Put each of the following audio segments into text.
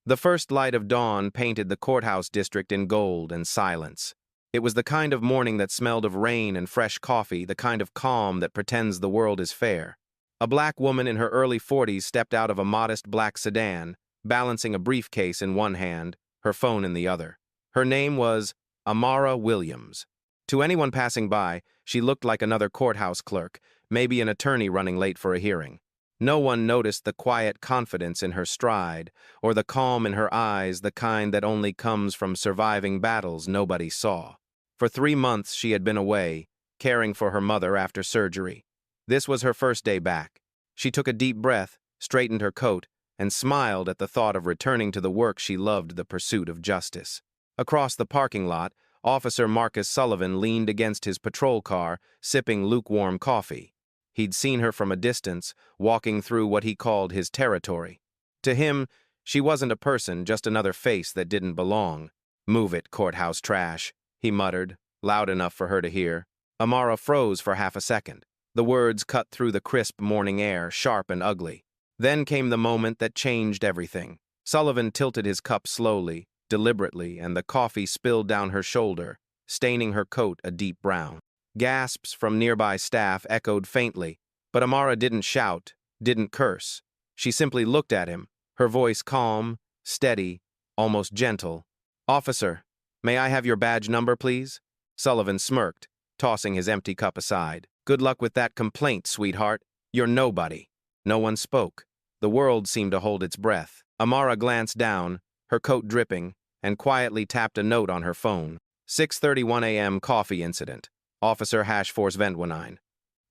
The first light of dawn painted the courthouse district in gold and silence. It was the kind of morning that smelled of rain and fresh coffee, the kind of calm that pretends the world is fair. A black woman in her early 40s stepped out of a modest black sedan, balancing a briefcase in one hand, her phone in the other. Her name was Amara Williams. To anyone passing by, she looked like another courthouse clerk, maybe an attorney running late for a hearing. No one noticed the quiet confidence in her stride, or the calm in her eyes, the kind that only comes from surviving battles nobody saw. For 3 months she had been away, caring for her mother after surgery. This was her first day back. She took a deep breath, straightened her coat, and smiled at the thought of returning to the work she loved, the pursuit of justice. Across the parking lot, Officer Marcus Sullivan leaned against his patrol car, sipping lukewarm coffee. He'd seen her from a distance, walking through what he called his territory. To him, she wasn't a person, just another face that didn't belong. "Move it, courthouse trash," he muttered, loud enough for her to hear. Amara froze for half a second. The words cut through the crisp morning air, sharp and ugly. Then came the moment that changed everything. Sullivan tilted his cup slowly, deliberately, and the coffee spilled down her shoulder, staining her coat a deep brown. Gasps from nearby staff echoed faintly, but Amara didn't shout, didn't curse. She simply looked at him, her voice calm, steady, almost gentle. "Officer, may I have your badge number, please?" Sullivan smirked, tossing his empty cup aside. "Good luck with that complaint, sweetheart. You're nobody." No one spoke. The world seemed to hold its breath. Amara glanced down, her coat dripping, and quietly tapped a note on her phone. 6:31 a.m. coffee incident. Officer Force Ventwanine.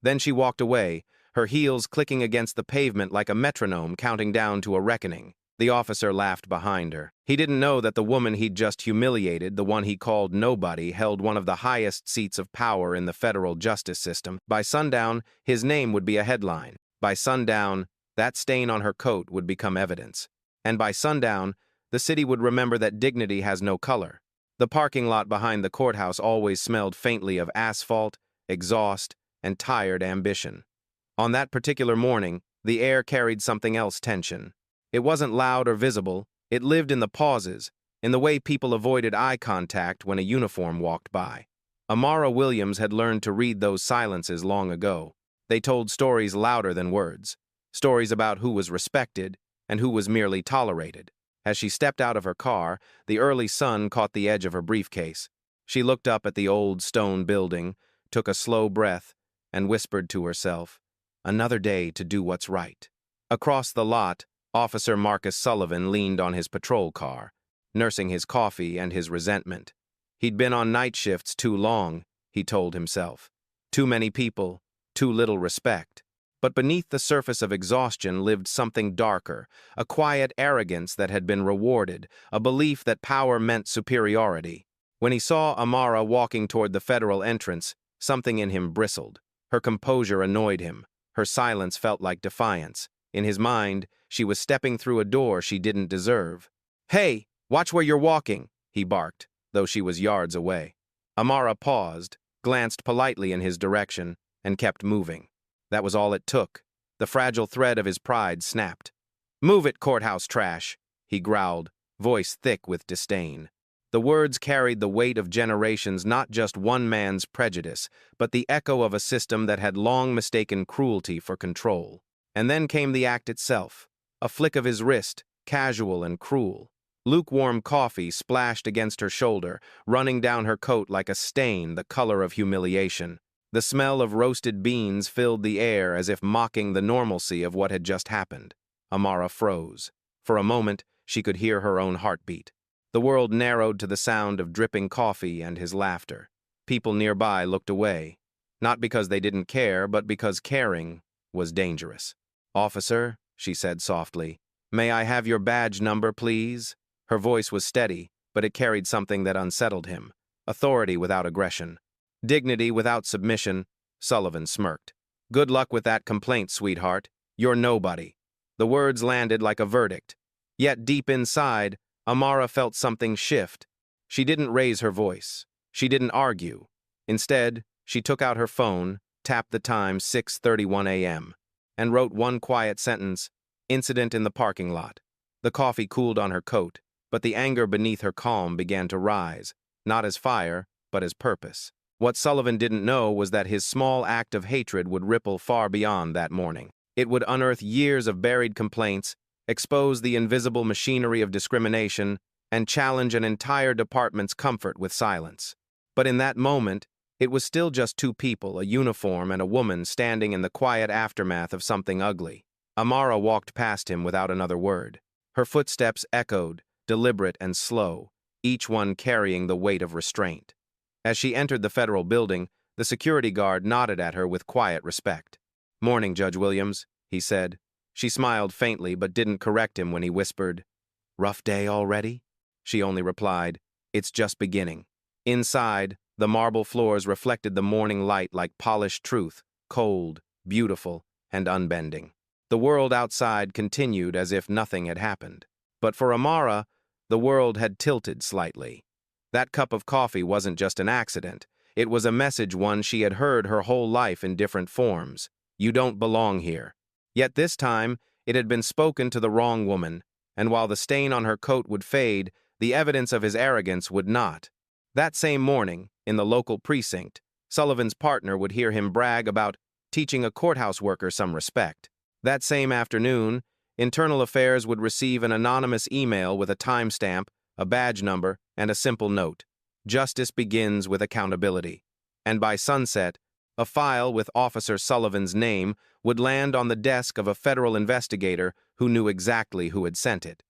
Then she walked away, her heels clicking against the pavement like a metronome counting down to a reckoning. The officer laughed behind her. He didn't know that the woman he'd just humiliated, the one he called nobody, held one of the highest seats of power in the federal justice system. By sundown, his name would be a headline. By sundown, that stain on her coat would become evidence. And by sundown, the city would remember that dignity has no color. The parking lot behind the courthouse always smelled faintly of asphalt, exhaust, and tired ambition. On that particular morning, the air carried something else: tension. It wasn't loud or visible, it lived in the pauses, in the way people avoided eye contact when a uniform walked by. Amara Williams had learned to read those silences long ago. They told stories louder than words, stories about who was respected and who was merely tolerated. As she stepped out of her car, the early sun caught the edge of her briefcase. She looked up at the old stone building, took a slow breath, and whispered to herself, "Another day to do what's right." Across the lot, Officer Marcus Sullivan leaned on his patrol car, nursing his coffee and his resentment. He'd been on night shifts too long, he told himself. Too many people, too little respect. But beneath the surface of exhaustion lived something darker, a quiet arrogance that had been rewarded, a belief that power meant superiority. When he saw Amara walking toward the federal entrance, something in him bristled. Her composure annoyed him. Her silence felt like defiance. In his mind, she was stepping through a door she didn't deserve. "Hey, watch where you're walking," he barked, though she was yards away. Amara paused, glanced politely in his direction, and kept moving. That was all it took. The fragile thread of his pride snapped. "Move it, courthouse trash," he growled, voice thick with disdain. The words carried the weight of generations, not just one man's prejudice, but the echo of a system that had long mistaken cruelty for control. And then came the act itself, a flick of his wrist, casual and cruel. Lukewarm coffee splashed against her shoulder, running down her coat like a stain, the color of humiliation. The smell of roasted beans filled the air as if mocking the normalcy of what had just happened. Amara froze. For a moment, she could hear her own heartbeat. The world narrowed to the sound of dripping coffee and his laughter. People nearby looked away, not because they didn't care, but because caring was dangerous. "Officer," she said softly, "may I have your badge number, please?" Her voice was steady, but it carried something that unsettled him. Authority without aggression. Dignity without submission. Sullivan smirked. "Good luck with that complaint, sweetheart. You're nobody." The words landed like a verdict. Yet deep inside, Amara felt something shift. She didn't raise her voice. She didn't argue. Instead, she took out her phone, tapped the time, 6:31 a.m., and wrote one quiet sentence: "Incident in the parking lot." The coffee cooled on her coat, but the anger beneath her calm began to rise, not as fire, but as purpose. What Sullivan didn't know was that his small act of hatred would ripple far beyond that morning. It would unearth years of buried complaints, expose the invisible machinery of discrimination, and challenge an entire department's comfort with silence. But in that moment, it was still just two people, a uniform and a woman, standing in the quiet aftermath of something ugly. Amara walked past him without another word. Her footsteps echoed, deliberate and slow, each one carrying the weight of restraint. As she entered the federal building, the security guard nodded at her with quiet respect. "Morning, Judge Williams," he said. She smiled faintly but didn't correct him when he whispered, "Rough day already?" She only replied, "It's just beginning." Inside, the marble floors reflected the morning light like polished truth, cold, beautiful, and unbending. The world outside continued as if nothing had happened. But for Amara, the world had tilted slightly. That cup of coffee wasn't just an accident. It was a message, one she had heard her whole life in different forms. "You don't belong here." Yet this time, it had been spoken to the wrong woman, and while the stain on her coat would fade, the evidence of his arrogance would not. That same morning, in the local precinct, Sullivan's partner would hear him brag about teaching a courthouse worker some respect. That same afternoon, Internal Affairs would receive an anonymous email with a timestamp, a badge number, and a simple note: "Justice begins with accountability." And by sunset, a file with Officer Sullivan's name would land on the desk of a federal investigator who knew exactly who had sent it.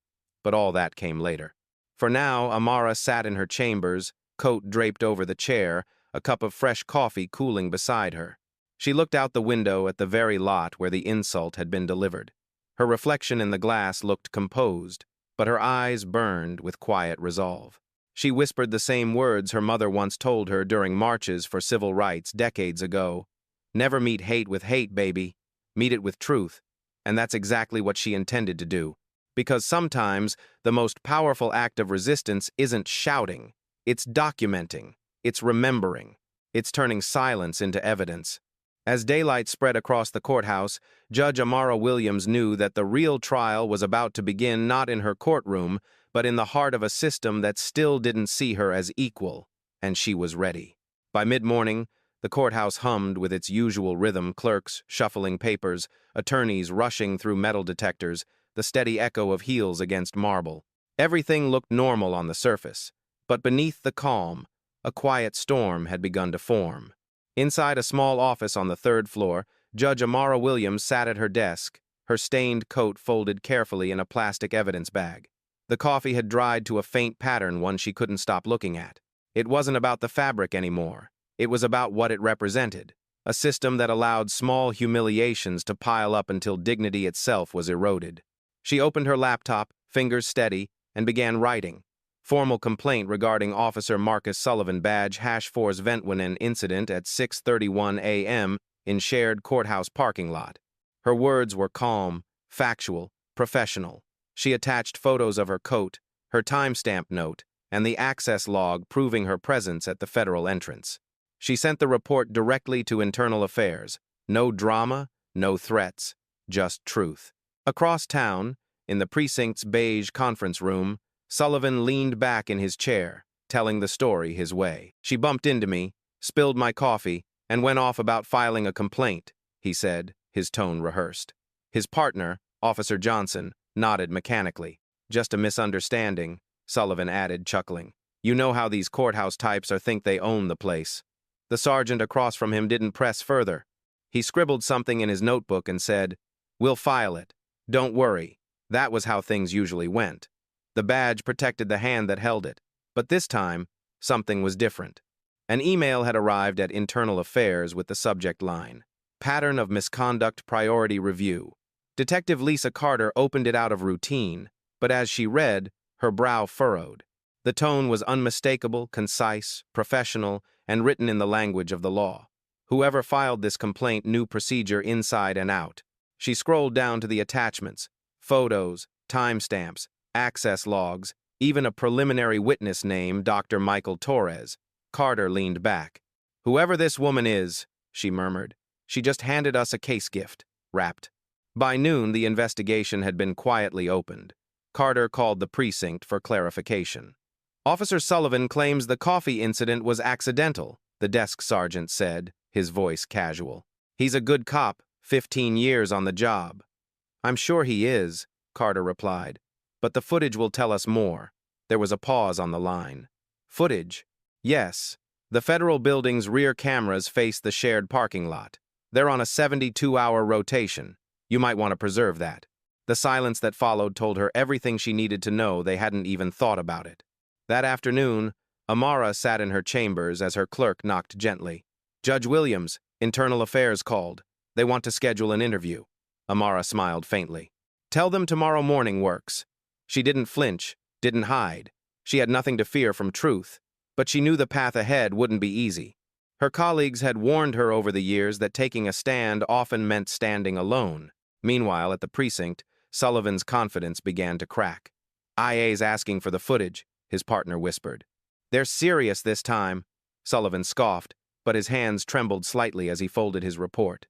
But all that came later. For now, Amara sat in her chambers, coat draped over the chair, a cup of fresh coffee cooling beside her. She looked out the window at the very lot where the insult had been delivered. Her reflection in the glass looked composed, but her eyes burned with quiet resolve. She whispered the same words her mother once told her during marches for civil rights decades ago. "Never meet hate with hate, baby. Meet it with truth." And that's exactly what she intended to do. Because sometimes the most powerful act of resistance isn't shouting. It's documenting. It's remembering. It's turning silence into evidence. As daylight spread across the courthouse, Judge Amara Williams knew that the real trial was about to begin, not in her courtroom, but in the heart of a system that still didn't see her as equal, and she was ready. By mid-morning, the courthouse hummed with its usual rhythm: clerks shuffling papers, attorneys rushing through metal detectors, the steady echo of heels against marble. Everything looked normal on the surface, but beneath the calm, a quiet storm had begun to form. Inside a small office on the third floor, Judge Amara Williams sat at her desk, her stained coat folded carefully in a plastic evidence bag. The coffee had dried to a faint pattern, one she couldn't stop looking at. It wasn't about the fabric anymore. It was about what it represented, a system that allowed small humiliations to pile up until dignity itself was eroded. She opened her laptop, fingers steady, and began writing. Formal complaint regarding Officer Marcus Sullivan, badge #4's Ventwinen incident at 6:31 a.m. in shared courthouse parking lot. Her words were calm, factual, professional. She attached photos of her coat, her timestamp note, and the access log proving her presence at the federal entrance. She sent the report directly to Internal Affairs. No drama, no threats, just truth. Across town, in the precinct's beige conference room, Sullivan leaned back in his chair, telling the story his way. "She bumped into me, spilled my coffee, and went off about filing a complaint," he said, his tone rehearsed. His partner, Officer Johnson, nodded mechanically. "Just a misunderstanding," Sullivan added, chuckling. "You know how these courthouse types think they own the place." The sergeant across from him didn't press further. He scribbled something in his notebook and said, "We'll file it. Don't worry." That was how things usually went. The badge protected the hand that held it. But this time, something was different. An email had arrived at Internal Affairs with the subject line: "Pattern of Misconduct Priority Review." Detective Lisa Carter opened it out of routine, but as she read, her brow furrowed. The tone was unmistakable, concise, professional, and written in the language of the law. Whoever filed this complaint knew procedure inside and out. She scrolled down to the attachments: photos, timestamps, access logs, even a preliminary witness name, Dr. Michael Torres. Carter leaned back. "Whoever this woman is," she murmured, "she just handed us a case gift, wrapped." By noon, the investigation had been quietly opened. Carter called the precinct for clarification. Officer Sullivan claims the coffee incident was accidental, the desk sergeant said, his voice casual. He's a good cop, 15 years on the job. I'm sure he is, Carter replied. But the footage will tell us more. There was a pause on the line. Footage? Yes. The federal building's rear cameras face the shared parking lot. They're on a 72-hour rotation. You might want to preserve that. The silence that followed told her everything she needed to know. They hadn't even thought about it. That afternoon, Amara sat in her chambers as her clerk knocked gently. Judge Williams, Internal Affairs called. They want to schedule an interview. Amara smiled faintly. Tell them tomorrow morning works. She didn't flinch, didn't hide. She had nothing to fear from truth, but she knew the path ahead wouldn't be easy. Her colleagues had warned her over the years that taking a stand often meant standing alone. Meanwhile, at the precinct, Sullivan's confidence began to crack. IA's asking for the footage, his partner whispered. They're serious this time, Sullivan scoffed, but his hands trembled slightly as he folded his report.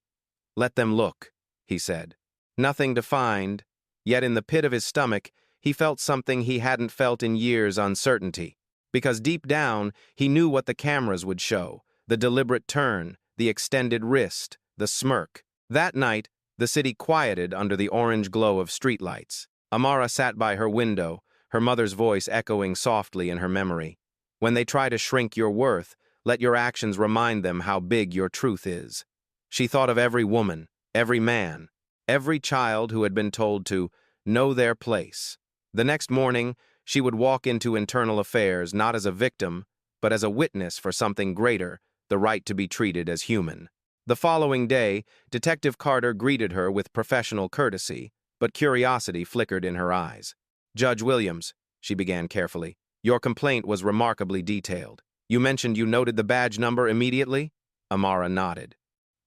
Let them look, he said. Nothing to find, yet in the pit of his stomach, he felt something he hadn't felt in years: uncertainty. Because deep down, he knew what the cameras would show: the deliberate turn, the extended wrist, the smirk. That night, the city quieted under the orange glow of streetlights. Amara sat by her window, her mother's voice echoing softly in her memory. When they try to shrink your worth, let your actions remind them how big your truth is. She thought of every woman, every man, every child who had been told to know their place. The next morning, she would walk into Internal Affairs not as a victim, but as a witness for something greater: the right to be treated as human. The following day, Detective Carter greeted her with professional courtesy, but curiosity flickered in her eyes. Judge Williams, she began carefully, your complaint was remarkably detailed. You mentioned you noted the badge number immediately? Amara nodded.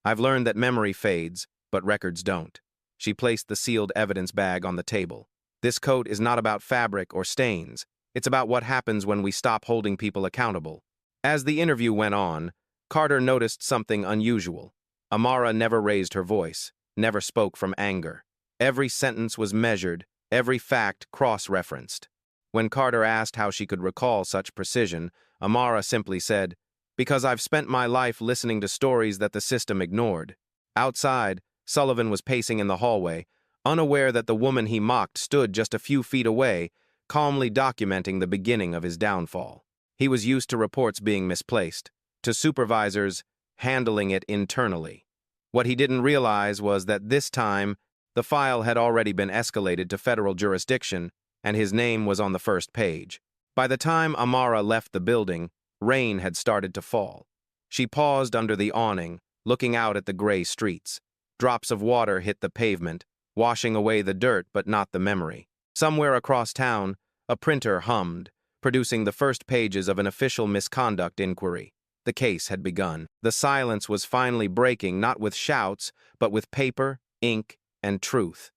I've learned that memory fades, but records don't. She placed the sealed evidence bag on the table. This coat is not about fabric or stains. It's about what happens when we stop holding people accountable. As the interview went on, Carter noticed something unusual. Amara never raised her voice, never spoke from anger. Every sentence was measured, every fact cross-referenced. When Carter asked how she could recall such precision, Amara simply said, because I've spent my life listening to stories that the system ignored. Outside, Sullivan was pacing in the hallway, unaware that the woman he mocked stood just a few feet away, calmly documenting the beginning of his downfall. He was used to reports being misplaced, to supervisors handling it internally. What he didn't realize was that this time, the file had already been escalated to federal jurisdiction, and his name was on the first page. By the time Amara left the building, rain had started to fall. She paused under the awning, looking out at the gray streets. Drops of water hit the pavement, washing away the dirt but not the memory. Somewhere across town, a printer hummed, producing the first pages of an official misconduct inquiry. The case had begun. The silence was finally breaking, not with shouts, but with paper, ink, and truth.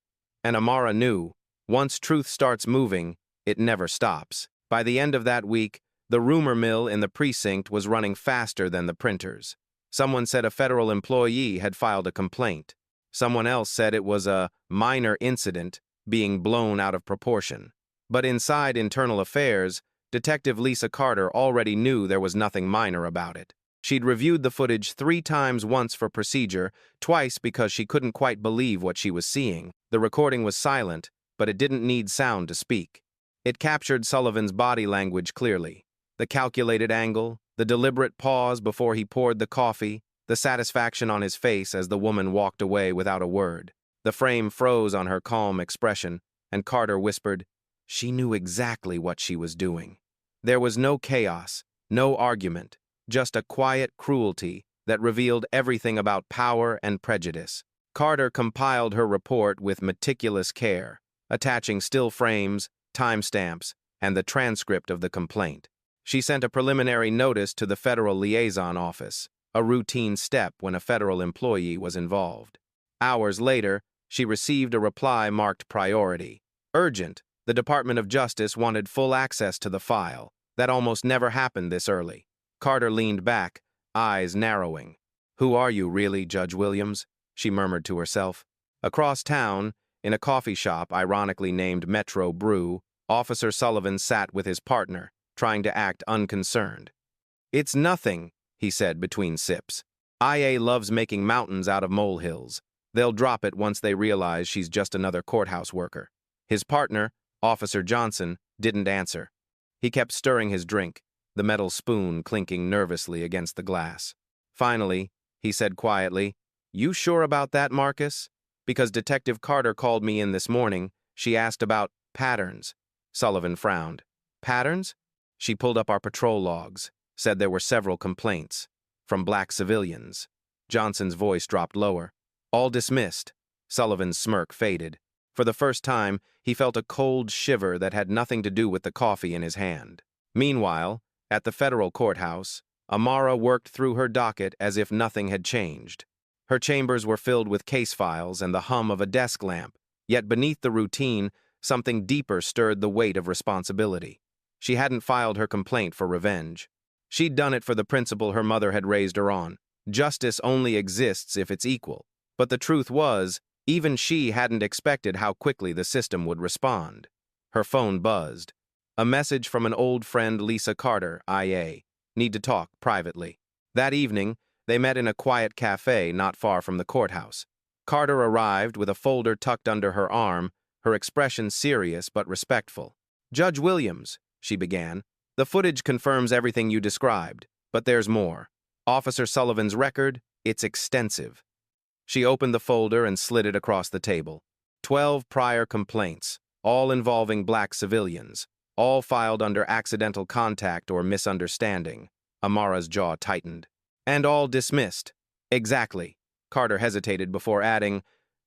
And Amara knew, once truth starts moving, it never stops. By the end of that week, the rumor mill in the precinct was running faster than the printers. Someone said a federal employee had filed a complaint. Someone else said it was a minor incident being blown out of proportion. But inside Internal Affairs, Detective Lisa Carter already knew there was nothing minor about it. She'd reviewed the footage 3 times, once for procedure, twice because she couldn't quite believe what she was seeing. The recording was silent, but it didn't need sound to speak. It captured Sullivan's body language clearly. The calculated angle, the deliberate pause before he poured the coffee, the satisfaction on his face as the woman walked away without a word. The frame froze on her calm expression, and Carter whispered, she knew exactly what she was doing. There was no chaos, no argument, just a quiet cruelty that revealed everything about power and prejudice. Carter compiled her report with meticulous care, attaching still frames, timestamps, and the transcript of the complaint. She sent a preliminary notice to the Federal Liaison Office, a routine step when a federal employee was involved. Hours later, she received a reply marked priority. Urgent. The Department of Justice wanted full access to the file. That almost never happened this early. Carter leaned back, eyes narrowing. Who are you really, Judge Williams? She murmured to herself. Across town, In a coffee shop, ironically named Metro Brew, Officer Sullivan sat with his partner, trying to act unconcerned. "It's nothing," he said between sips. "IA loves making mountains out of molehills. They'll drop it once they realize she's just another courthouse worker." His partner, Officer Johnson, didn't answer. He kept stirring his drink, the metal spoon clinking nervously against the glass. Finally, he said quietly, "You sure about that, Marcus? Because Detective Carter called me in this morning. She asked about patterns." Sullivan frowned. "Patterns?" "She pulled up our patrol logs, said there were several complaints from black civilians." Johnson's voice dropped lower. "All dismissed." Sullivan's smirk faded. For the first time, he felt a cold shiver that had nothing to do with the coffee in his hand. Meanwhile, at the federal courthouse, Amara worked through her docket as if nothing had changed. Her chambers were filled with case files and the hum of a desk lamp, yet beneath the routine, something deeper stirred the weight of responsibility. She hadn't filed her complaint for revenge. She'd done it for the principle her mother had raised her on. Justice only exists if it's equal. But the truth was, even she hadn't expected how quickly the system would respond. Her phone buzzed. A message from an old friend, Lisa Carter, IA. "Need to talk privately." That evening, they met in a quiet cafe not far from the courthouse. Carter arrived with a folder tucked under her arm, her expression serious but respectful. "Judge Williams," she began, "the footage confirms everything you described, but there's more. Officer Sullivan's record, it's extensive." She opened the folder and slid it across the table. 12 prior complaints, all involving black civilians, all filed under accidental contact or misunderstanding. Amara's jaw tightened. "And all dismissed." "Exactly." Carter hesitated before adding,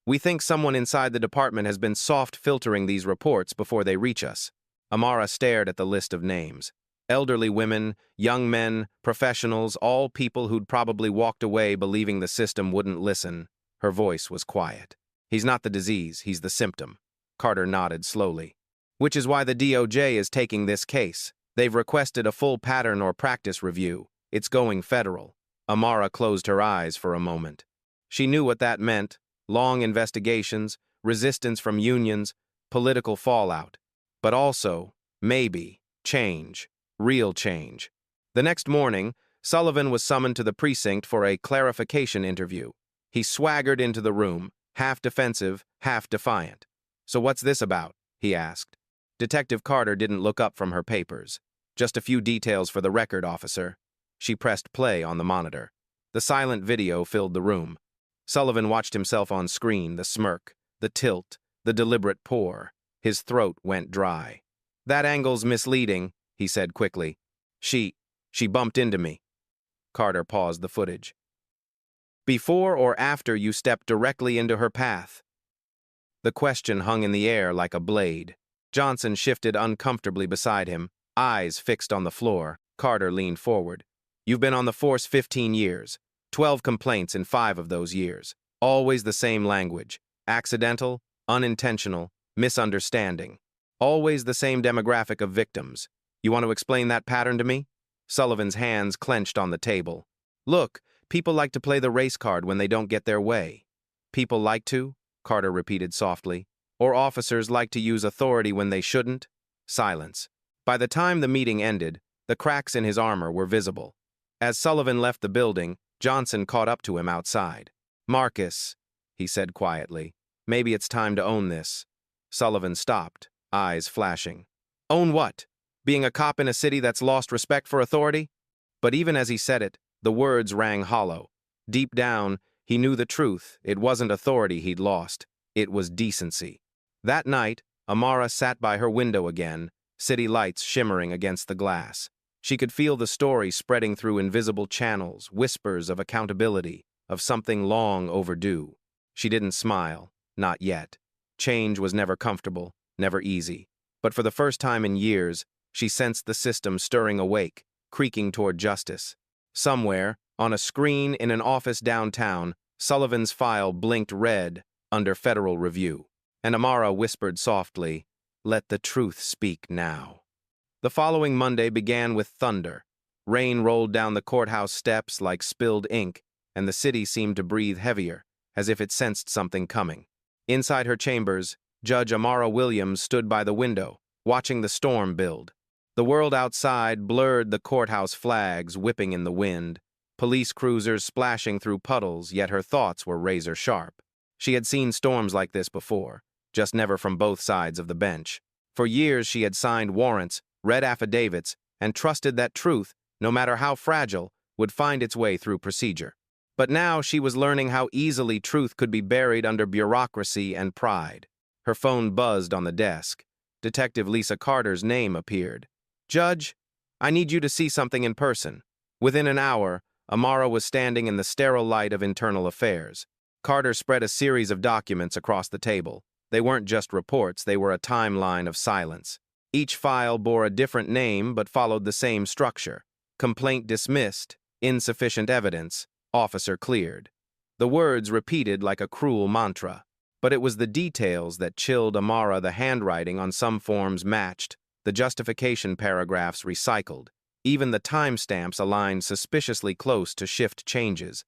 "We think someone inside the department has been soft filtering these reports before they reach us." Amara stared at the list of names. Elderly women, young men, professionals, all people who'd probably walked away believing the system wouldn't listen. Her voice was quiet. "He's not the disease, he's the symptom." Carter nodded slowly. "Which is why the DOJ is taking this case. They've requested a full pattern or practice review. It's going federal." Amara closed her eyes for a moment. She knew what that meant: long investigations, resistance from unions, political fallout. But also, maybe, change. Real change. The next morning, Sullivan was summoned to the precinct for a clarification interview. He swaggered into the room, half defensive, half defiant. "So what's this about?" he asked. Detective Carter didn't look up from her papers. "Just a few details for the record, officer." She pressed play on the monitor. The silent video filled the room. Sullivan watched himself on screen, the smirk, the tilt, the deliberate pour. His throat went dry. "That angle's misleading," he said quickly. She bumped into me." Carter paused the footage. "Before or after you stepped directly into her path?" The question hung in the air like a blade. Johnson shifted uncomfortably beside him, eyes fixed on the floor. Carter leaned forward. "You've been on the force 15 years. 12 complaints in 5 of those years. Always the same language. Accidental, unintentional, misunderstanding. Always the same demographic of victims. You want to explain that pattern to me?" Sullivan's hands clenched on the table. "Look, people like to play the race card when they don't get their way." "People like to?" Carter repeated softly. "Or officers like to use authority when they shouldn't?" Silence. By the time the meeting ended, the cracks in his armor were visible. As Sullivan left the building, Johnson caught up to him outside. "Marcus," he said quietly, "maybe it's time to own this." Sullivan stopped, eyes flashing. "Own what? Being a cop in a city that's lost respect for authority?" But even as he said it, the words rang hollow. Deep down, he knew the truth. It wasn't authority he'd lost. It was decency. That night, Amara sat by her window again, city lights shimmering against the glass. She could feel the story spreading through invisible channels, whispers of accountability, of something long overdue. She didn't smile, not yet. Change was never comfortable, never easy. But for the first time in years, she sensed the system stirring awake, creaking toward justice. Somewhere, on a screen in an office downtown, Sullivan's file blinked red under federal review. And Amara whispered softly, "Let the truth speak now." The following Monday began with thunder. Rain rolled down the courthouse steps like spilled ink, and the city seemed to breathe heavier, as if it sensed something coming. Inside her chambers, Judge Amara Williams stood by the window, watching the storm build. The world outside blurred the courthouse flags whipping in the wind, police cruisers splashing through puddles, yet her thoughts were razor-sharp. She had seen storms like this before, just never from both sides of the bench. For years she had signed warrants, read affidavits, and trusted that truth, no matter how fragile, would find its way through procedure. But now she was learning how easily truth could be buried under bureaucracy and pride. Her phone buzzed on the desk. Detective Lisa Carter's name appeared. "Judge, I need you to see something in person." Within an hour, Amara was standing in the sterile light of internal affairs. Carter spread a series of documents across the table. They weren't just reports, they were a timeline of silence. Each file bore a different name but followed the same structure. Complaint dismissed, insufficient evidence, officer cleared. The words repeated like a cruel mantra. But it was the details that chilled Amara. The handwriting on some forms matched, the justification paragraphs recycled. Even the timestamps aligned suspiciously close to shift changes.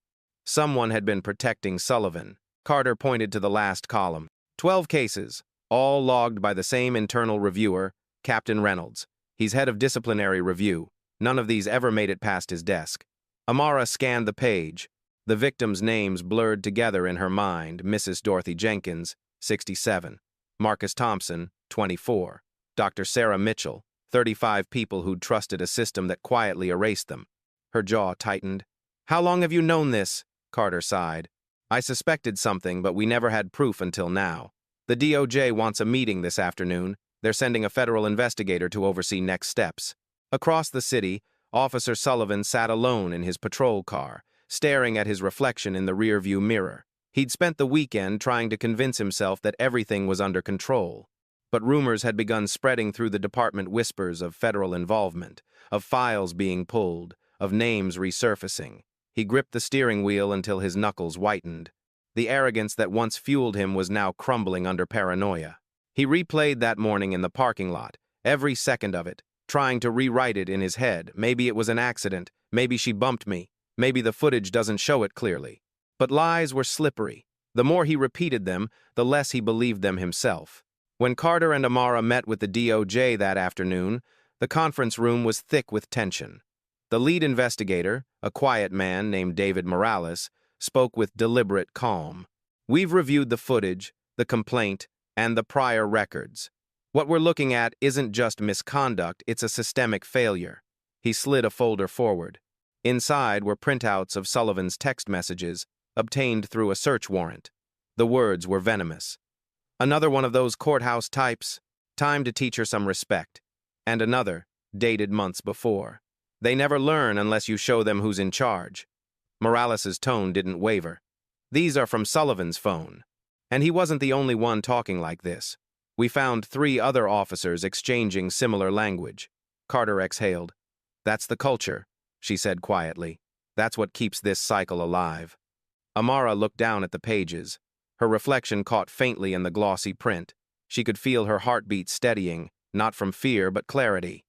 Someone had been protecting Sullivan. Carter pointed to the last column. 12 cases, all logged by the same internal reviewer, Captain Reynolds. He's head of disciplinary review. None of these ever made it past his desk. Amara scanned the page. The victims' names blurred together in her mind. Mrs. Dorothy Jenkins, 67. Marcus Thompson, 24. Dr. Sarah Mitchell, 35 people who'd trusted a system that quietly erased them. Her jaw tightened. "How long have you known this?" Carter sighed. "I suspected something, but we never had proof until now. The DOJ wants a meeting this afternoon. They're sending a federal investigator to oversee next steps." Across the city, Officer Sullivan sat alone in his patrol car, staring at his reflection in the rearview mirror. He'd spent the weekend trying to convince himself that everything was under control. But rumors had begun spreading through the department, whispers of federal involvement, of files being pulled, of names resurfacing. He gripped the steering wheel until his knuckles whitened. The arrogance that once fueled him was now crumbling under paranoia. He replayed that morning in the parking lot, every second of it, trying to rewrite it in his head. Maybe it was an accident, maybe she bumped me, maybe the footage doesn't show it clearly. But lies were slippery. The more he repeated them, the less he believed them himself. When Carter and Amara met with the DOJ that afternoon, the conference room was thick with tension. The lead investigator, a quiet man named David Morales, spoke with deliberate calm. "We've reviewed the footage, the complaint, and the prior records. What we're looking at isn't just misconduct, it's a systemic failure." He slid a folder forward. Inside were printouts of Sullivan's text messages, obtained through a search warrant. The words were venomous. "Another one of those courthouse types. Time to teach her some respect." And another, dated months before. "They never learn unless you show them who's in charge." Morales's tone didn't waver. "These are from Sullivan's phone." And he wasn't the only one talking like this. We found 3 other officers exchanging similar language. Carter exhaled. "That's the culture," she said quietly. "That's what keeps this cycle alive." Amara looked down at the pages. Her reflection caught faintly in the glossy print. She could feel her heartbeat steadying, not from fear but clarity.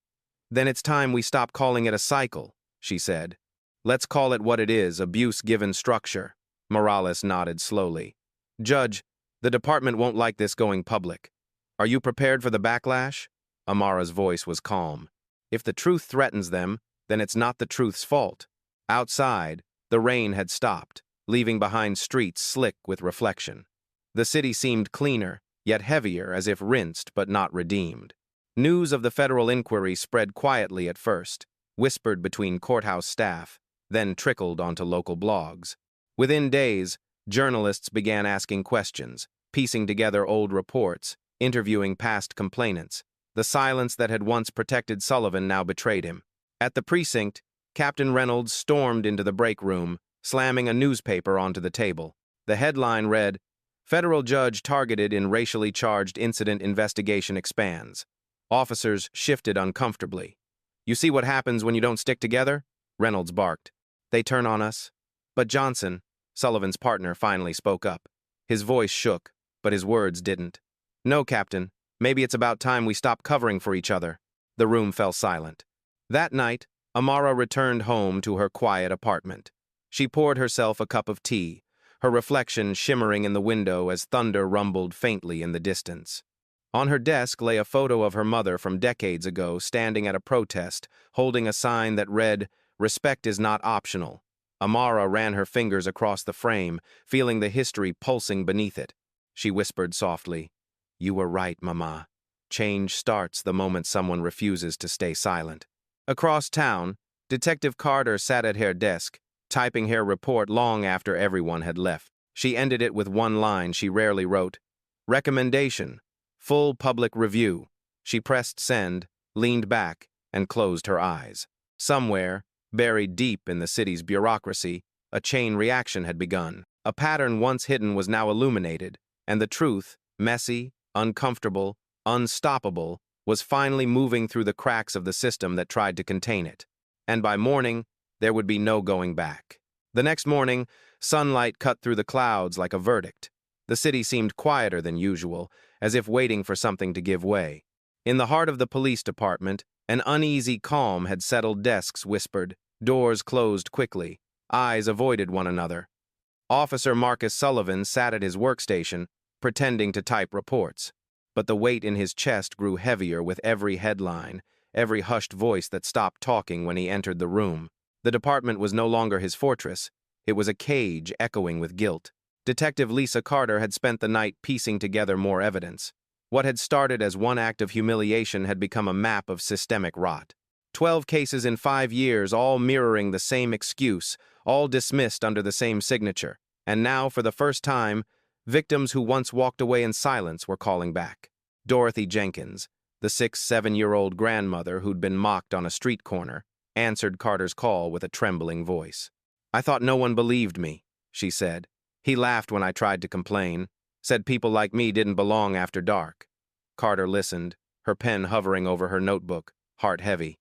"Then it's time we stop calling it a cycle," she said. "Let's call it what it is, abuse given structure." Morales nodded slowly. "Judge, the department won't like this going public. Are you prepared for the backlash?" Amara's voice was calm. "If the truth threatens them, then it's not the truth's fault." Outside, the rain had stopped, leaving behind streets slick with reflection. The city seemed cleaner, yet heavier, as if rinsed but not redeemed. News of the federal inquiry spread quietly at first, whispered between courthouse staff, then trickled onto local blogs. Within days, journalists began asking questions, piecing together old reports, interviewing past complainants. The silence that had once protected Sullivan now betrayed him. At the precinct, Captain Reynolds stormed into the break room, slamming a newspaper onto the table. The headline read, "Federal Judge Targeted in Racially Charged Incident Investigation Expands." Officers shifted uncomfortably. "You see what happens when you don't stick together?" Reynolds barked. "They turn on us." But Johnson, Sullivan's partner, finally spoke up. His voice shook, but his words didn't. "No, Captain. Maybe it's about time we stop covering for each other." The room fell silent. That night, Amara returned home to her quiet apartment. She poured herself a cup of tea. her reflection shimmering in the window as thunder rumbled faintly in the distance. On her desk lay a photo of her mother from decades ago standing at a protest, holding a sign that read, "Respect is not optional." Amara ran her fingers across the frame, feeling the history pulsing beneath it. She whispered softly, "You were right, Mama. Change starts the moment someone refuses to stay silent." Across town, Detective Carter sat at her desk, typing her report long after everyone had left. She ended it with one line she rarely wrote, "Recommendation. Full public review." She pressed send, leaned back, and closed her eyes. Somewhere, buried deep in the city's bureaucracy, a chain reaction had begun. A pattern once hidden was now illuminated, and the truth, messy, uncomfortable, unstoppable, was finally moving through the cracks of the system that tried to contain it. And by morning, there would be no going back. The next morning, sunlight cut through the clouds like a verdict. The city seemed quieter than usual, as if waiting for something to give way. In the heart of the police department, an uneasy calm had settled. Desks whispered, doors closed quickly, eyes avoided one another. Officer Marcus Sullivan sat at his workstation, pretending to type reports. But the weight in his chest grew heavier with every headline, every hushed voice that stopped talking when he entered the room. The department was no longer his fortress. It was a cage echoing with guilt. Detective Lisa Carter had spent the night piecing together more evidence. What had started as one act of humiliation had become a map of systemic rot. 12 cases in 5 years, all mirroring the same excuse, all dismissed under the same signature. And now, for the first time, victims who once walked away in silence were calling back. Dorothy Jenkins, the 6-7-year-old grandmother who'd been mocked on a street corner, answered Carter's call with a trembling voice. "I thought no one believed me," she said. "He laughed when I tried to complain, said people like me didn't belong after dark." Carter listened, her pen hovering over her notebook, heart heavy.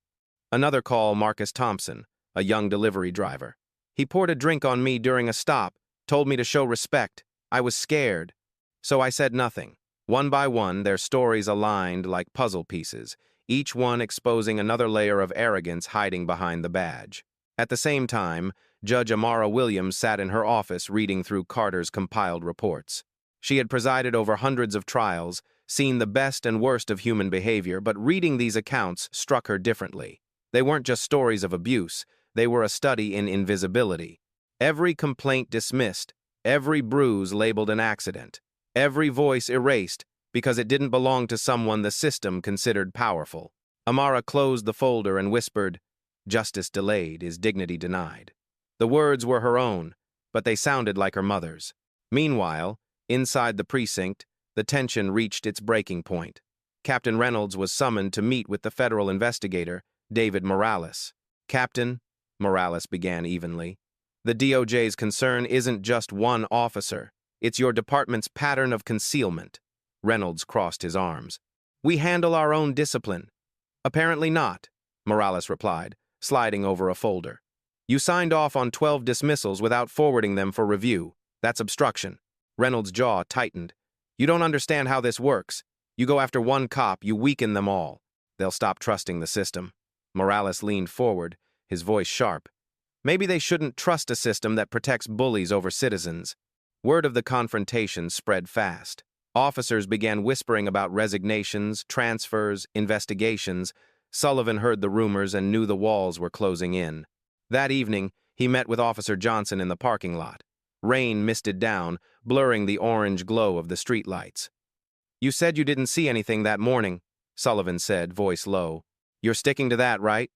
Another call, Marcus Thompson, a young delivery driver. "He poured a drink on me during a stop, told me to show respect. I was scared. So I said nothing." One by one, their stories aligned like puzzle pieces, each one exposing another layer of arrogance hiding behind the badge. At the same time, Judge Amara Williams sat in her office reading through Carter's compiled reports. She had presided over hundreds of trials, seen the best and worst of human behavior, but reading these accounts struck her differently. They weren't just stories of abuse, they were a study in invisibility. Every complaint dismissed, every bruise labeled an accident, every voice erased because it didn't belong to someone the system considered powerful. Amara closed the folder and whispered, "Justice delayed is dignity denied." The words were her own, but they sounded like her mother's. Meanwhile, inside the precinct, the tension reached its breaking point. Captain Reynolds was summoned to meet with the federal investigator, David Morales. "Captain," Morales began evenly, "the DOJ's concern isn't just one officer. It's your department's pattern of concealment." Reynolds crossed his arms. "We handle our own discipline." "Apparently not," Morales replied, sliding over a folder. "You signed off on 12 dismissals without forwarding them for review. That's obstruction." Reynolds' jaw tightened. "You don't understand how this works. You go after one cop, you weaken them all. They'll stop trusting the system." Morales leaned forward, his voice sharp. "Maybe they shouldn't trust a system that protects bullies over citizens." Word of the confrontation spread fast. Officers began whispering about resignations, transfers, investigations. Sullivan heard the rumors and knew the walls were closing in. That evening, he met with Officer Johnson in the parking lot. Rain misted down, blurring the orange glow of the streetlights. "You said you didn't see anything that morning," Sullivan said, voice low. "You're sticking to that, right?"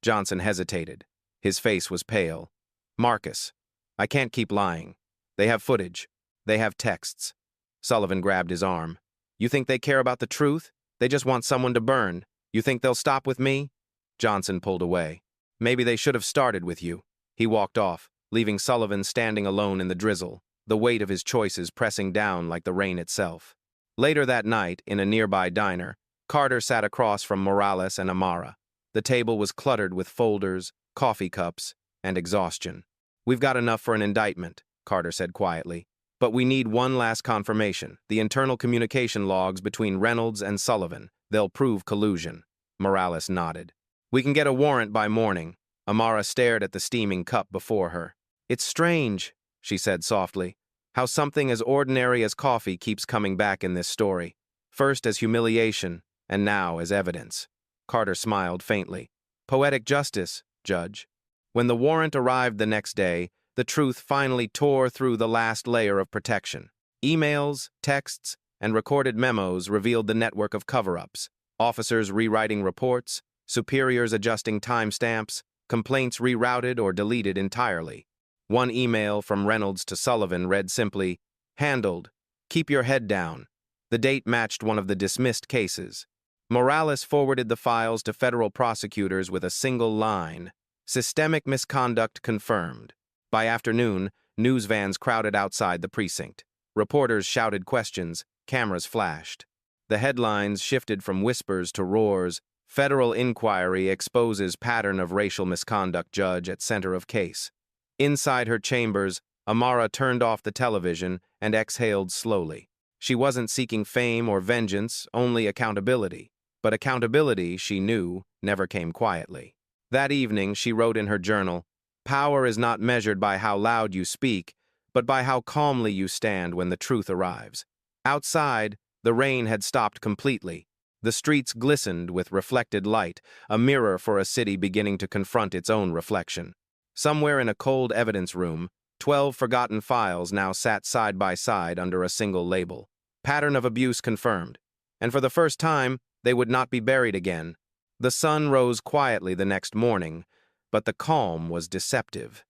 Johnson hesitated. His face was pale. "Marcus, I can't keep lying. They have footage. They have texts." Sullivan grabbed his arm. "You think they care about the truth? They just want someone to burn. You think they'll stop with me?" Johnson pulled away. "Maybe they should have started with you." He walked off, leaving Sullivan standing alone in the drizzle, the weight of his choices pressing down like the rain itself. Later that night, in a nearby diner, Carter sat across from Morales and Amara. The table was cluttered with folders, coffee cups, and exhaustion. "We've got enough for an indictment," Carter said quietly. "But we need one last confirmation, the internal communication logs between Reynolds and Sullivan. They'll prove collusion." Morales nodded. "We can get a warrant by morning." Amara stared at the steaming cup before her. "It's strange," she said softly. How something as ordinary as coffee keeps coming back in this story, first as humiliation, and now as evidence. Carter smiled faintly. Poetic justice, Judge. When the warrant arrived the next day, the truth finally tore through the last layer of protection. Emails, texts, and recorded memos revealed the network of cover-ups. Officers rewriting reports, superiors adjusting timestamps, complaints rerouted or deleted entirely. One email from Reynolds to Sullivan read simply, "Handled. Keep your head down." The date matched one of the dismissed cases. Morales forwarded the files to federal prosecutors with a single line, "Systemic misconduct confirmed." By afternoon, news vans crowded outside the precinct. Reporters shouted questions, cameras flashed. The headlines shifted from whispers to roars. Federal inquiry exposes pattern of racial misconduct, judge at center of case. Inside her chambers, Amara turned off the television and exhaled slowly. She wasn't seeking fame or vengeance, only accountability. But accountability, she knew, never came quietly. That evening, she wrote in her journal, "Power is not measured by how loud you speak, but by how calmly you stand when the truth arrives." Outside, the rain had stopped completely. The streets glistened with reflected light, a mirror for a city beginning to confront its own reflection. Somewhere in a cold evidence room, 12 forgotten files now sat side by side under a single label. Pattern of abuse confirmed. And for the first time, they would not be buried again. The sun rose quietly the next morning, but the calm was deceptive.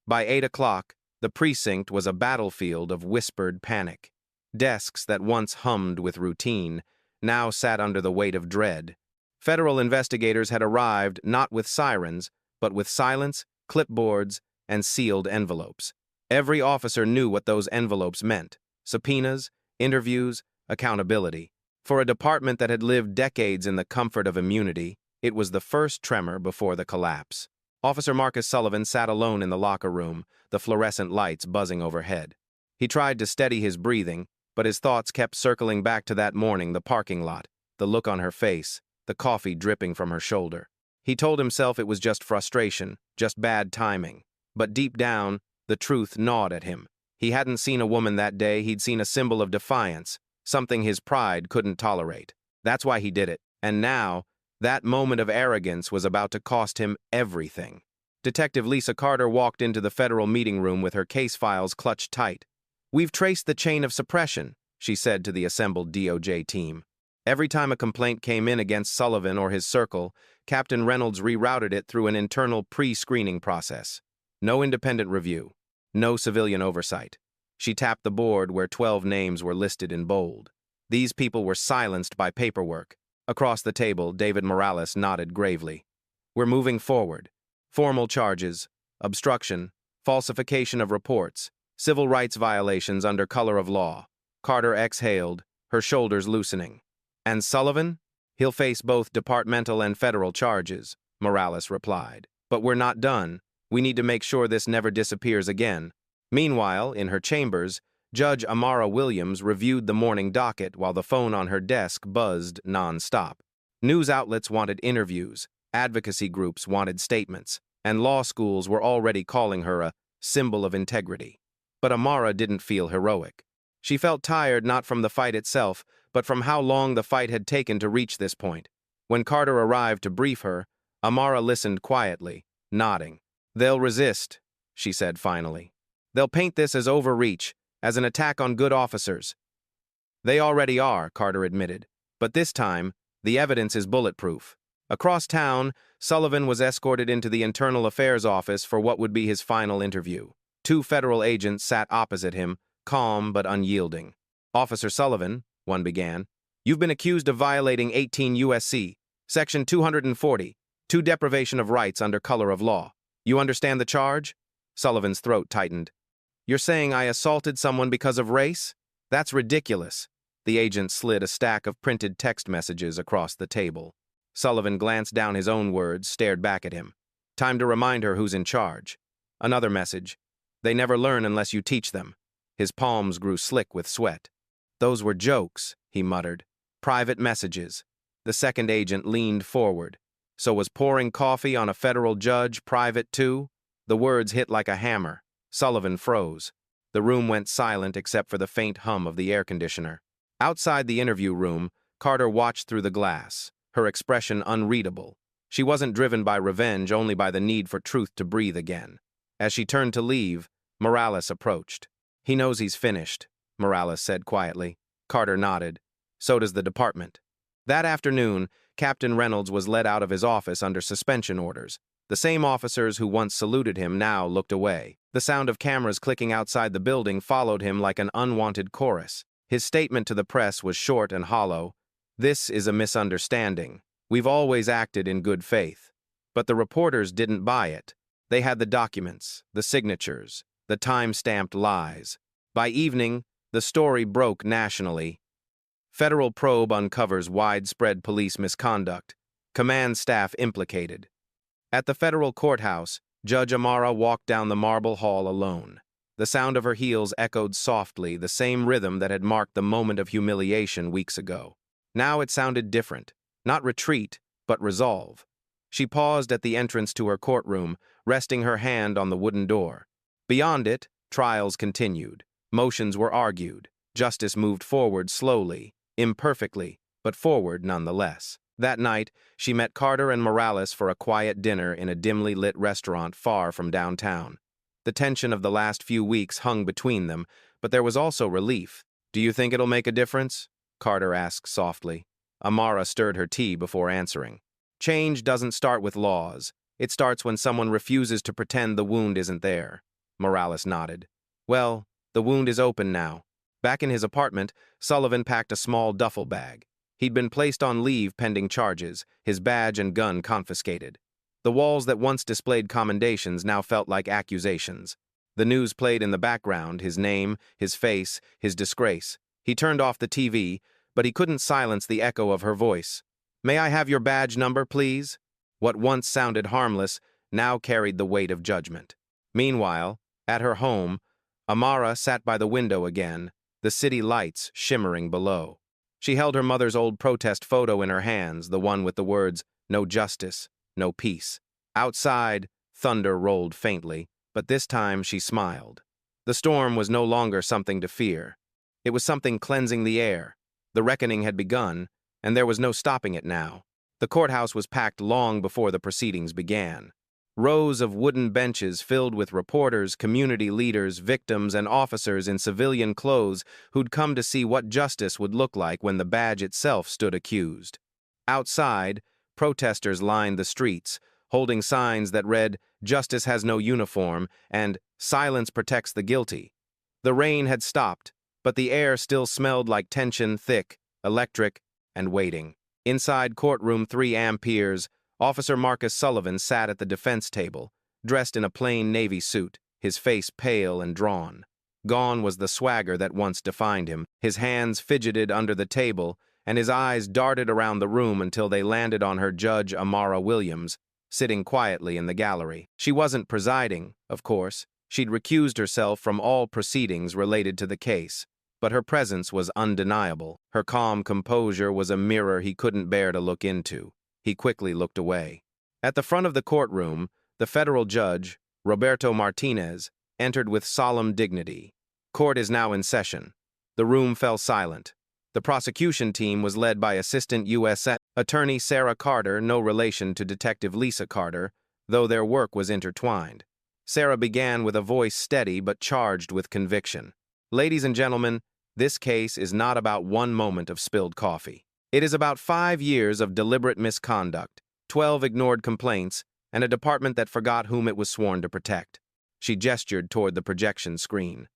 By 8 o'clock, the precinct was a battlefield of whispered panic. Desks that once hummed with routine now sat under the weight of dread. Federal investigators had arrived not with sirens, but with silence, clipboards, and sealed envelopes. Every officer knew what those envelopes meant: subpoenas, interviews, accountability. For a department that had lived decades in the comfort of immunity, it was the first tremor before the collapse. Officer Marcus Sullivan sat alone in the locker room, the fluorescent lights buzzing overhead. He tried to steady his breathing, but his thoughts kept circling back to that morning, the parking lot, the look on her face, the coffee dripping from her shoulder. He told himself it was just frustration, just bad timing. But deep down, the truth gnawed at him. He hadn't seen a woman that day, he'd seen a symbol of defiance, something his pride couldn't tolerate. That's why he did it. And now, that moment of arrogance was about to cost him everything. Detective Lisa Carter walked into the federal meeting room with her case files clutched tight. "We've traced the chain of suppression," she said to the assembled DOJ team. Every time a complaint came in against Sullivan or his circle, Captain Reynolds rerouted it through an internal pre-screening process. No independent review. No civilian oversight. She tapped the board where 12 names were listed in bold. These people were silenced by paperwork. Across the table, David Morales nodded gravely. "We're moving forward. Formal charges, obstruction, falsification of reports, civil rights violations under color of law." Carter exhaled, her shoulders loosening. "And Sullivan? He'll face both departmental and federal charges," Morales replied. "But we're not done. We need to make sure this never disappears again." Meanwhile, in her chambers, Judge Amara Williams reviewed the morning docket while the phone on her desk buzzed non-stop. News outlets wanted interviews, advocacy groups wanted statements, and law schools were already calling her a symbol of integrity. But Amara didn't feel heroic. She felt tired not from the fight itself, but from how long the fight had taken to reach this point. When Carter arrived to brief her, Amara listened quietly, nodding. "They'll resist," she said finally. "They'll paint this as overreach, as an attack on good officers." "They already are," Carter admitted. "But this time, the evidence is bulletproof." Across town, Sullivan was escorted into the Internal Affairs office for what would be his final interview. 2 federal agents sat opposite him, calm but unyielding. "Officer Sullivan," one began, "you've been accused of violating 18 U.S.C., Section 240, deprivation of rights under color of law. You understand the charge?" Sullivan's throat tightened. "You're saying I assaulted someone because of race? That's ridiculous." The agent slid a stack of printed text messages across the table. Sullivan glanced down his own words, stared back at him. "Time to remind her who's in charge." Another message. "They never learn unless you teach them." His palms grew slick with sweat. "Those were jokes," he muttered. "Private messages." The second agent leaned forward. "So was pouring coffee on a federal judge private too?" The words hit like a hammer. Sullivan froze. The room went silent except for the faint hum of the air conditioner. Outside the interview room, Carter watched through the glass, her expression unreadable. She wasn't driven by revenge, only by the need for truth to breathe again. As she turned to leave, Morales approached. "He knows he's finished," Morales said quietly. Carter nodded. "So does the department." That afternoon, Captain Reynolds was led out of his office under suspension orders. The same officers who once saluted him now looked away. The sound of cameras clicking outside the building followed him like an unwanted chorus. His statement to the press was short and hollow. "This is a misunderstanding. We've always acted in good faith." But the reporters didn't buy it. They had the documents, the signatures, the time-stamped lies. By evening, the story broke nationally. Federal probe uncovers widespread police misconduct. Command staff implicated. At the federal courthouse, Judge Amara walked down the marble hall alone. The sound of her heels echoed softly, the same rhythm that had marked the moment of humiliation weeks ago. Now it sounded different. Not retreat, but resolve. She paused at the entrance to her courtroom, resting her hand on the wooden door. Beyond it, trials continued. Motions were argued. Justice moved forward slowly, imperfectly, but forward nonetheless. That night, she met Carter and Morales for a quiet dinner in a dimly lit restaurant far from downtown. The tension of the last few weeks hung between them, but there was also relief. "Do you think it'll make a difference?" Carter asked softly. Amara stirred her tea before answering. "Change doesn't start with laws. It starts when someone refuses to pretend the wound isn't there." Morales nodded. "Well, the wound is open now." Back in his apartment, Sullivan packed a small duffel bag. He'd been placed on leave pending charges, his badge and gun confiscated. The walls that once displayed commendations now felt like accusations. The news played in the background, his name, his face, his disgrace. He turned off the TV, but he couldn't silence the echo of her voice. "May I have your badge number, please?" What once sounded harmless now carried the weight of judgment. Meanwhile, at her home, Amara sat by the window again, the city lights shimmering below. She held her mother's old protest photo in her hands, the one with the words, "No justice, no peace." Outside, thunder rolled faintly, but this time she smiled. The storm was no longer something to fear. It was something cleansing the air. The reckoning had begun, and there was no stopping it now. The courthouse was packed long before the proceedings began. Rows of wooden benches filled with reporters, community leaders, victims, and officers in civilian clothes who'd come to see what justice would look like when the badge itself stood accused. Outside, protesters lined the streets, holding signs that read, "Justice has no uniform," and "Silence protects the guilty." The rain had stopped, but the air still smelled like tension, thick, electric, and waiting. Inside courtroom 3 Amperes, Officer Marcus Sullivan sat at the defense table, dressed in a plain navy suit, his face pale and drawn. Gone was the swagger that once defined him. His hands fidgeted under the table, and his eyes darted around the room until they landed on her Judge Amara Williams, sitting quietly in the gallery. She wasn't presiding, of course. She'd recused herself from all proceedings related to the case, but her presence was undeniable. Her calm composure was a mirror he couldn't bear to look into. He quickly looked away. At the front of the courtroom, the federal judge, Roberto Martinez, entered with solemn dignity. "Court is now in session." The room fell silent. The prosecution team was led by Assistant U.S. Attorney Sarah Carter, no relation to Detective Lisa Carter, though their work was intertwined. Sarah began with a voice steady but charged with conviction. "Ladies and gentlemen, this case is not about one moment of spilled coffee. It is about 5 years of deliberate misconduct, 12 ignored complaints, and a department that forgot whom it was sworn to protect." She gestured toward the projection screen.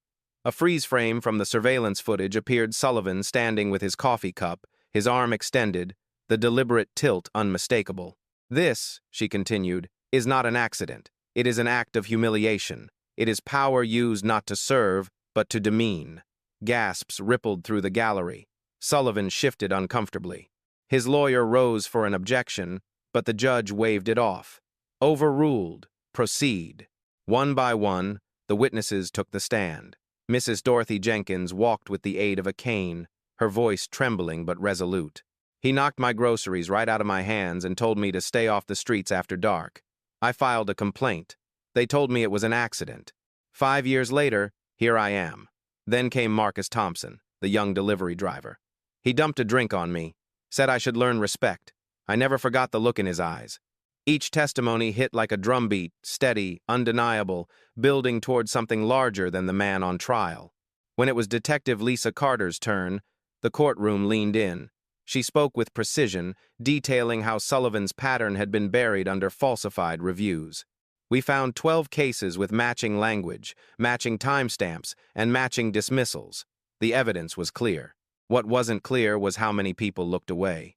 A freeze frame from the surveillance footage appeared Sullivan standing with his coffee cup, his arm extended, the deliberate tilt unmistakable. "This," she continued, "is not an accident. It is an act of humiliation. It is power used not to serve, but to demean." Gasps rippled through the gallery. Sullivan shifted uncomfortably. His lawyer rose for an objection, but the judge waved it off. "Overruled. Proceed." One by one, the witnesses took the stand. Mrs. Dorothy Jenkins walked with the aid of a cane, her voice trembling but resolute. "He knocked my groceries right out of my hands and told me to stay off the streets after dark. I filed a complaint. They told me it was an accident. 5 years later, Here I am. Then came Marcus Thompson, the young delivery driver. He dumped a drink on me, said I should learn respect. I never forgot the look in his eyes. Each testimony hit like a drumbeat, steady, undeniable, building toward something larger than the man on trial. When it was Detective Lisa Carter's turn, the courtroom leaned in. She spoke with precision, detailing how Sullivan's pattern had been buried under falsified reviews. We found 12 cases with matching language, matching timestamps, and matching dismissals. The evidence was clear. What wasn't clear was how many people looked away.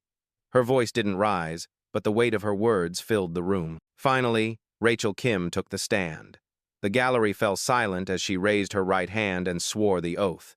Her voice didn't rise, but the weight of her words filled the room. Finally, Rachel Kim took the stand. The gallery fell silent as she raised her right hand and swore the oath.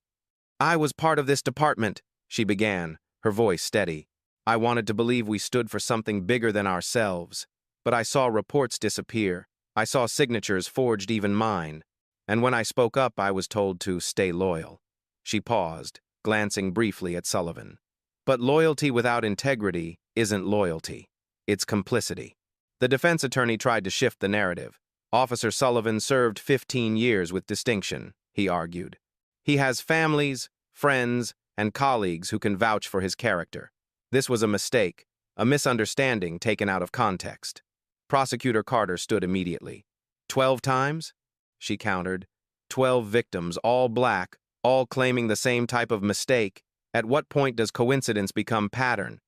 "I was part of this department," she began, her voice steady. "I wanted to believe we stood for something bigger than ourselves. But I saw reports disappear. I saw signatures forged, even mine. And when I spoke up, I was told to stay loyal." She paused, glancing briefly at Sullivan. "But loyalty without integrity isn't loyalty. It's complicity." The defense attorney tried to shift the narrative. "Officer Sullivan served 15 years with distinction," he argued. "He has families, friends, and colleagues who can vouch for his character. This was a mistake, a misunderstanding taken out of context." Prosecutor Carter stood immediately. 12 times? She countered. 12 victims, all black, all claiming the same type of mistake. At what point does coincidence become pattern?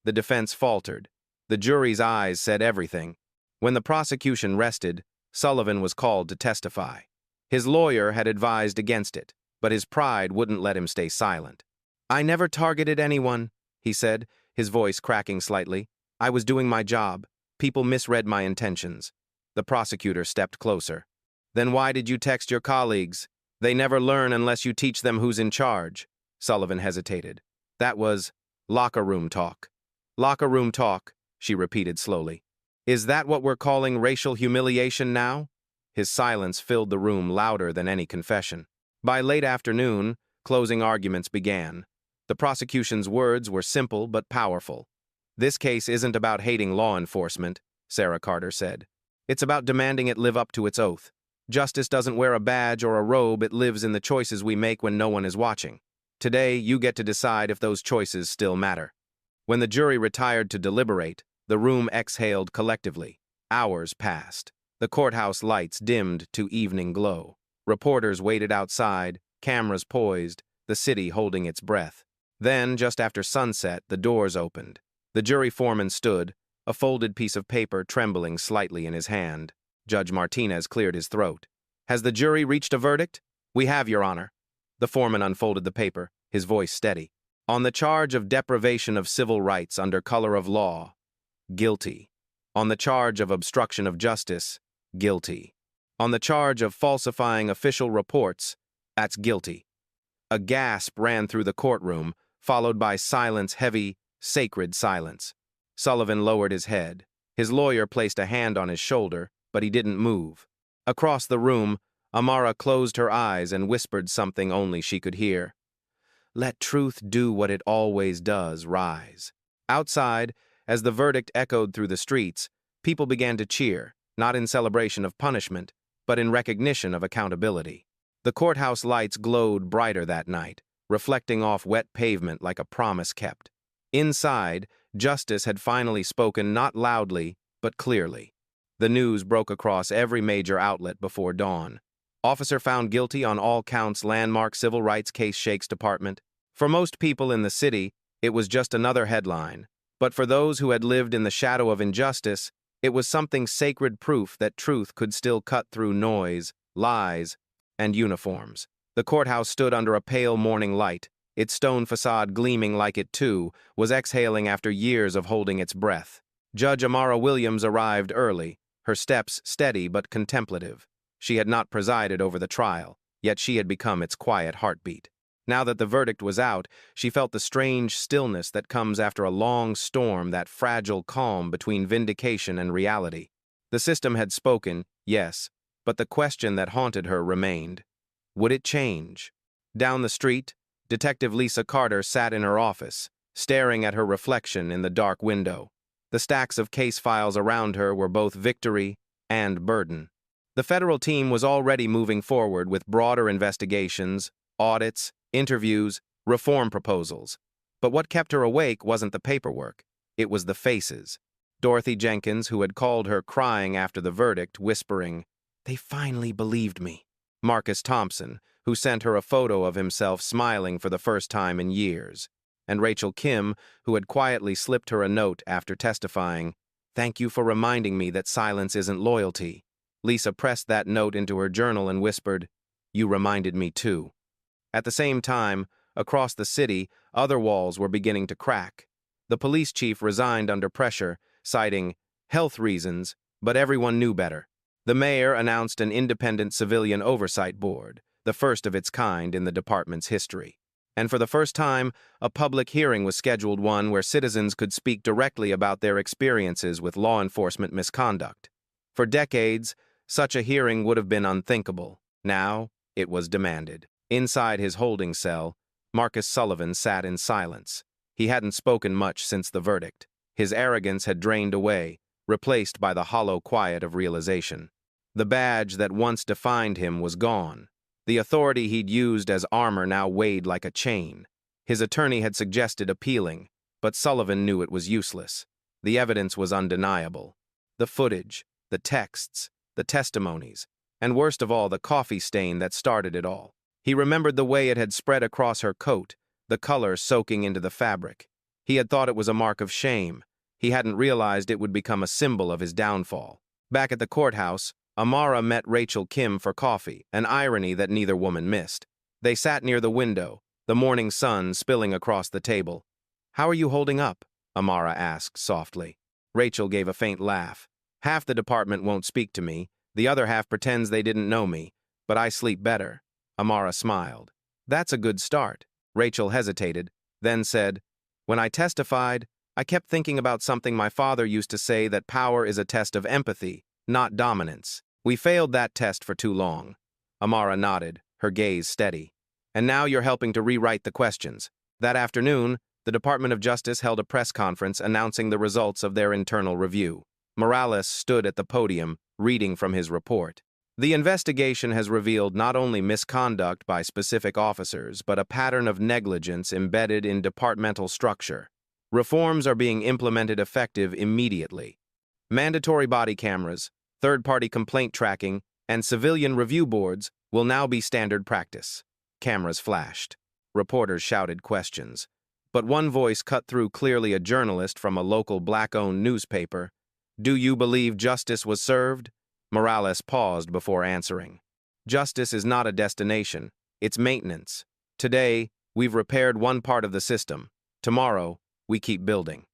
The defense faltered. The jury's eyes said everything. When the prosecution rested, Sullivan was called to testify. His lawyer had advised against it, but his pride wouldn't let him stay silent. "I never targeted anyone," he said, his voice cracking slightly. "I was doing my job. People misread my intentions." The prosecutor stepped closer. "Then why did you text your colleagues? They never learn unless you teach them who's in charge." Sullivan hesitated. "That was locker room talk." "Locker room talk," she repeated slowly. "Is that what we're calling racial humiliation now?" His silence filled the room louder than any confession. By late afternoon, closing arguments began. The prosecution's words were simple but powerful. "This case isn't about hating law enforcement," Sarah Carter said. "It's about demanding it live up to its oath. Justice doesn't wear a badge or a robe, it lives in the choices we make when no one is watching. Today, you get to decide if those choices still matter." When the jury retired to deliberate, the room exhaled collectively. Hours passed. The courthouse lights dimmed to evening glow. Reporters waited outside, cameras poised, the city holding its breath. Then, just after sunset, the doors opened. The jury foreman stood, a folded piece of paper trembling slightly in his hand. Judge Martinez cleared his throat. "Has the jury reached a verdict?" "We have, Your Honor." The foreman unfolded the paper, his voice steady. "On the charge of deprivation of civil rights under color of law, guilty. On the charge of obstruction of justice, guilty. On the charge of falsifying official reports, that's guilty." A gasp ran through the courtroom, followed by silence, heavy, sacred silence. Sullivan lowered his head. His lawyer placed a hand on his shoulder, but he didn't move. Across the room, Amara closed her eyes and whispered something only she could hear. "Let truth do what it always does, rise." Outside, as the verdict echoed through the streets, people began to cheer, not in celebration of punishment, but in recognition of accountability. The courthouse lights glowed brighter that night, reflecting off wet pavement like a promise kept. Inside, justice had finally spoken, not loudly, but clearly. The news broke across every major outlet before dawn. "Officer found guilty on all counts, landmark civil rights case shakes department." For most people in the city, it was just another headline. But for those who had lived in the shadow of injustice, it was something sacred, proof that truth could still cut through noise, lies, and uniforms. The courthouse stood under a pale morning light. Its stone facade, gleaming like it too, was exhaling after years of holding its breath. Judge Amara Williams arrived early, her steps steady but contemplative. She had not presided over the trial, yet she had become its quiet heartbeat. Now that the verdict was out, she felt the strange stillness that comes after a long storm, that fragile calm between vindication and reality. The system had spoken, yes, but the question that haunted her remained. Would it change? Down the street, Detective Lisa Carter sat in her office, staring at her reflection in the dark window. The stacks of case files around her were both victory and burden. The federal team was already moving forward with broader investigations, audits, interviews, reform proposals. But what kept her awake wasn't the paperwork. It was the faces. Dorothy Jenkins, who had called her crying after the verdict, whispering, "They finally believed me." Marcus Thompson, who sent her a photo of himself smiling for the first time in years. And Rachel Kim, who had quietly slipped her a note after testifying, "Thank you for reminding me that silence isn't loyalty." Lisa pressed that note into her journal and whispered, "You reminded me too." At the same time, across the city, other walls were beginning to crack. The police chief resigned under pressure, citing health reasons, but everyone knew better. The mayor announced an independent civilian oversight board, the first of its kind in the department's history. And for the first time, a public hearing was scheduled, one where citizens could speak directly about their experiences with law enforcement misconduct. For decades, such a hearing would have been unthinkable. Now, it was demanded. Inside his holding cell, Marcus Sullivan sat in silence. He hadn't spoken much since the verdict. His arrogance had drained away, replaced by the hollow quiet of realization. The badge that once defined him was gone. The authority he'd used as armor now weighed like a chain. His attorney had suggested appealing, but Sullivan knew it was useless. The evidence was undeniable. The footage, the texts, the testimonies, and worst of all, the coffee stain that started it all. He remembered the way it had spread across her coat, the color soaking into the fabric. He had thought it was a mark of shame. He hadn't realized it would become a symbol of his downfall. Back at the courthouse, Amara met Rachel Kim for coffee, an irony that neither woman missed. They sat near the window, the morning sun spilling across the table. "How are you holding up?" Amara asked softly. Rachel gave a faint laugh. "Half the department won't speak to me, the other half pretends they didn't know me, but I sleep better." Amara smiled. "That's a good start." Rachel hesitated, then said, "When I testified, I kept thinking about something my father used to say, that power is a test of empathy, not dominance. We failed that test for too long." Amara nodded, her gaze steady. "And now you're helping to rewrite the questions." That afternoon, the Department of Justice held a press conference announcing the results of their internal review. Morales stood at the podium, reading from his report. "The investigation has revealed not only misconduct by specific officers, but a pattern of negligence embedded in departmental structure. Reforms are being implemented effective immediately. Mandatory body cameras, third-party complaint tracking, and civilian review boards will now be standard practice." Cameras flashed. Reporters shouted questions. But one voice cut through, clearly a journalist from a local black-owned newspaper. "Do you believe justice was served?" Morales paused before answering. "Justice is not a destination, it's maintenance. Today, we've repaired one part of the system. Tomorrow, we keep building."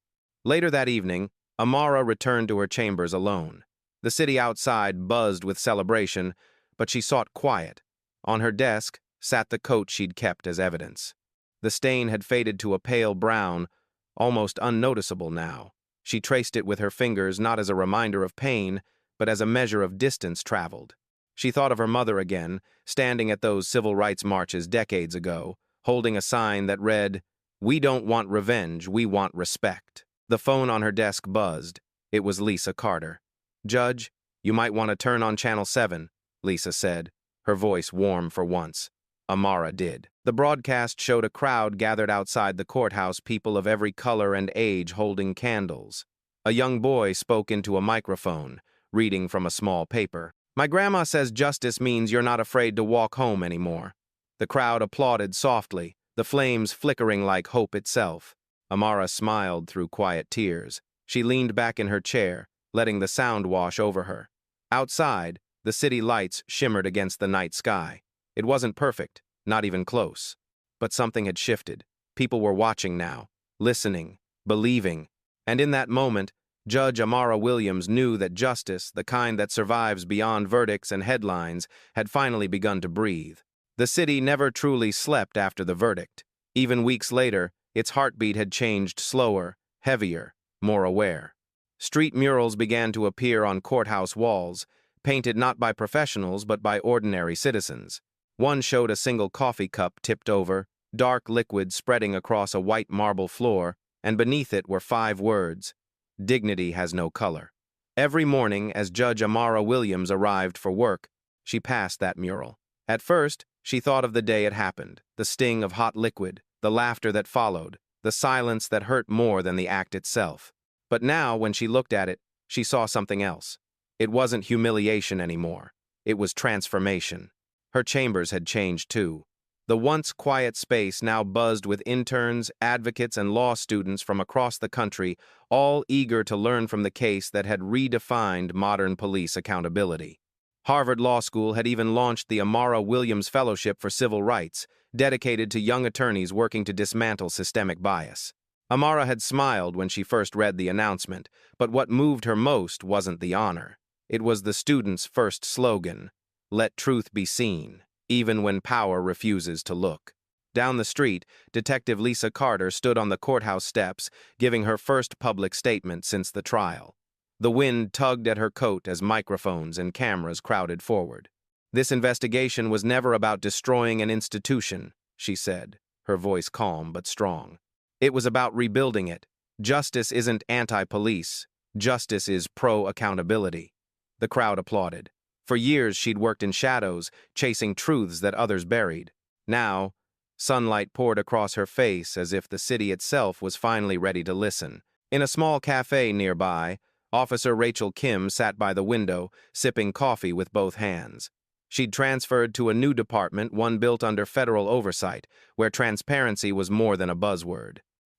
Later that evening, Amara returned to her chambers alone. The city outside buzzed with celebration, but she sought quiet. On her desk sat the coat she'd kept as evidence. The stain had faded to a pale brown, almost unnoticeable now. She traced it with her fingers, not as a reminder of pain, but as a measure of distance traveled. She thought of her mother again, standing at those civil rights marches decades ago, holding a sign that read, "We don't want revenge, we want respect." The phone on her desk buzzed. It was Lisa Carter. "Judge, you might want to turn on Channel 7, Lisa said, her voice warm for once. Amara did. The broadcast showed a crowd gathered outside the courthouse, people of every color and age holding candles. A young boy spoke into a microphone, reading from a small paper. "My grandma says justice means you're not afraid to walk home anymore." The crowd applauded softly, the flames flickering like hope itself. Amara smiled through quiet tears. She leaned back in her chair, letting the sound wash over her. Outside, the city lights shimmered against the night sky. It wasn't perfect, not even close. But something had shifted. People were watching now, listening, believing. And in that moment, Judge Amara Williams knew that justice, the kind that survives beyond verdicts and headlines, had finally begun to breathe. The city never truly slept after the verdict. Even weeks later, its heartbeat had changed slower, heavier, more aware. Street murals began to appear on courthouse walls, painted not by professionals but by ordinary citizens. One showed a single coffee cup tipped over, dark liquid spreading across a white marble floor, and beneath it were 5 words: "Dignity has no color." Every morning, as Judge Amara Williams arrived for work, she passed that mural. At first, she thought of the day it happened, the sting of hot liquid, the laughter that followed, the silence that hurt more than the act itself. But now, when she looked at it, she saw something else. It wasn't humiliation anymore. It was transformation. Her chambers had changed too. The once quiet space now buzzed with interns, advocates, and law students from across the country, all eager to learn from the case that had redefined modern police accountability. Harvard Law School had even launched the Amara Williams Fellowship for Civil Rights, dedicated to young attorneys working to dismantle systemic bias. Amara had smiled when she first read the announcement, but what moved her most wasn't the honor. It was the students' first slogan, "Let truth be seen, even when power refuses to look." Down the street, Detective Lisa Carter stood on the courthouse steps, giving her first public statement since the trial. The wind tugged at her coat as microphones and cameras crowded forward. "This investigation was never about destroying an institution," she said, her voice calm but strong. "It was about rebuilding it. Justice isn't anti-police. Justice is pro-accountability." The crowd applauded. For years, she'd worked in shadows, chasing truths that others buried. Now, sunlight poured across her face as if the city itself was finally ready to listen. In a small cafe nearby, Officer Rachel Kim sat by the window, sipping coffee with both hands. She'd transferred to a new department, one built under federal oversight, where transparency was more than a buzzword.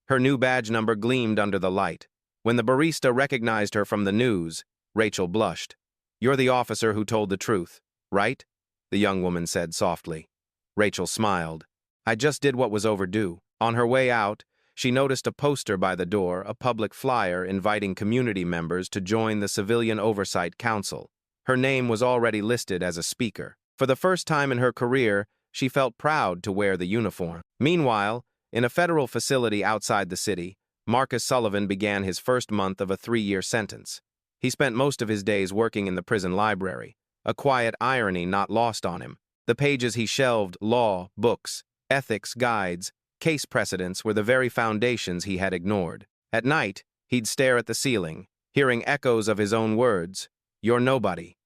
Her new badge number gleamed under the light. When the barista recognized her from the news, Rachel blushed. "You're the officer who told the truth, right?" the young woman said softly. Rachel smiled. "I just did what was overdue." On her way out, she noticed a poster by the door, a public flyer inviting community members to join the Civilian Oversight Council. Her name was already listed as a speaker. For the first time in her career, she felt proud to wear the uniform. Meanwhile, in a federal facility outside the city, Marcus Sullivan began his first month of a 3-year sentence. He spent most of his days working in the prison library, a quiet irony not lost on him. The pages he shelved, law, books, ethics, guides, case precedents, were the very foundations he had ignored. At night, he'd stare at the ceiling, hearing echoes of his own words, "You're nobody."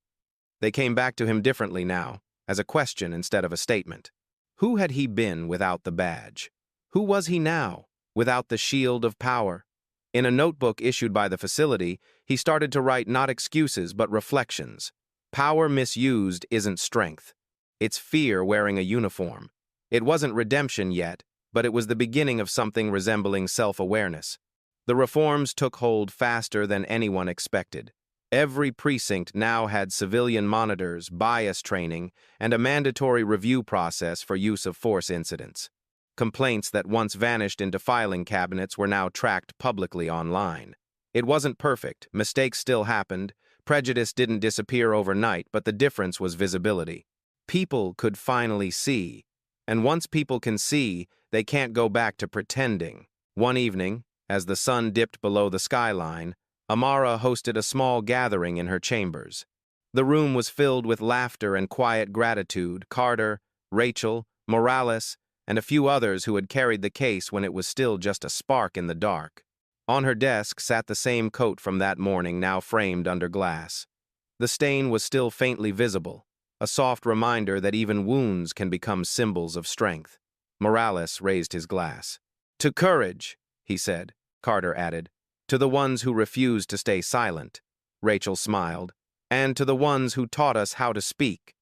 They came back to him differently now, as a question instead of a statement. Who had he been without the badge? Who was he now, without the shield of power? In a notebook issued by the facility, he started to write not excuses but reflections. Power misused isn't strength. It's fear wearing a uniform. It wasn't redemption yet, but it was the beginning of something resembling self-awareness. The reforms took hold faster than anyone expected. Every precinct now had civilian monitors, bias training, and a mandatory review process for use of force incidents. Complaints that once vanished into filing cabinets were now tracked publicly online. It wasn't perfect, mistakes still happened, prejudice didn't disappear overnight, but the difference was visibility. People could finally see, and once people can see, they can't go back to pretending. One evening, as the sun dipped below the skyline, Amara hosted a small gathering in her chambers. The room was filled with laughter and quiet gratitude. Carter, Rachel, Morales, and a few others who had carried the case when it was still just a spark in the dark. On her desk sat the same coat from that morning, now framed under glass. The stain was still faintly visible, a soft reminder that even wounds can become symbols of strength. Morales raised his glass. "To courage," he said. Carter added, "To the ones who refused to stay silent." Rachel smiled. "And to the ones who taught us how to speak."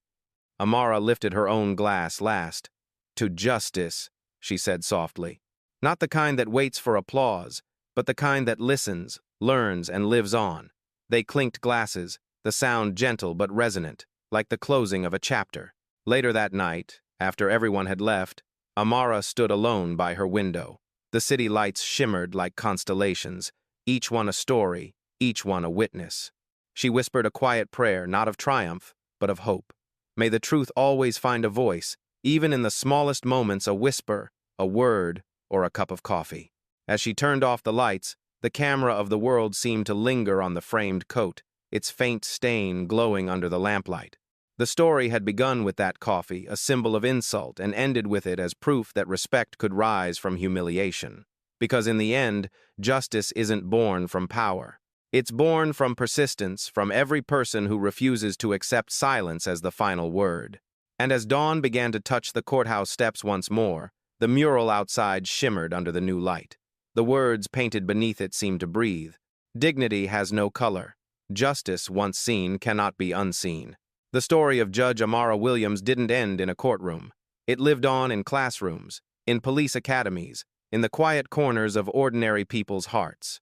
Amara lifted her own glass last. "To justice," she said softly. "Not the kind that waits for applause, but the kind that listens, learns, and lives on." They clinked glasses, the sound gentle but resonant, like the closing of a chapter. Later that night, after everyone had left, Amara stood alone by her window. The city lights shimmered like constellations, each one a story, each one a witness. She whispered a quiet prayer, not of triumph, but of hope. May the truth always find a voice, even in the smallest moments, a whisper, a word, or a cup of coffee. As she turned off the lights, the camera of the world seemed to linger on the framed coat, its faint stain glowing under the lamplight. The story had begun with that coffee, a symbol of insult, and ended with it as proof that respect could rise from humiliation. Because in the end, justice isn't born from power. It's born from persistence, from every person who refuses to accept silence as the final word. And as dawn began to touch the courthouse steps once more, the mural outside shimmered under the new light. The words painted beneath it seemed to breathe. Dignity has no color. Justice, once seen, cannot be unseen. The story of Judge Amara Williams didn't end in a courtroom. It lived on in classrooms, in police academies, in the quiet corners of ordinary people's hearts.